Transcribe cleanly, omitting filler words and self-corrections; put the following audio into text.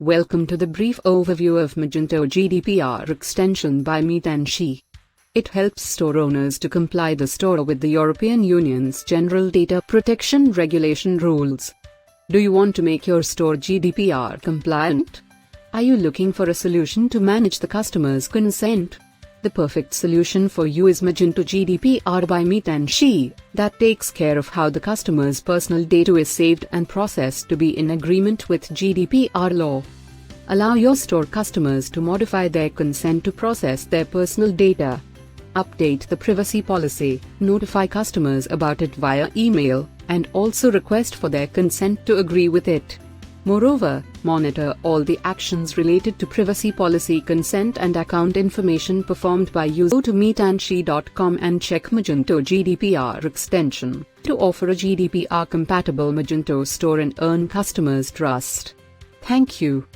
Welcome to the brief overview of Magento GDPR extension by Meetanshi. It helps store owners to comply the store with the European Union's General Data Protection Regulation rules. Do you want to make your store GDPR compliant? Are you looking for a solution to manage the customer's consent? The perfect solution for you is Magento GDPR by Meetanshi, that takes care of how the customer's personal data is saved and processed to be in agreement with GDPR law. Allow your store customers to modify their consent to process their personal data. Update the privacy policy, notify customers about it via email, and also request for their consent to agree with it. Moreover, monitor all the actions related to privacy policy, consent and account information performed by users. Go to meetanshi.com and check Magento GDPR extension to offer a GDPR-compatible Magento store and earn customers' trust. Thank you.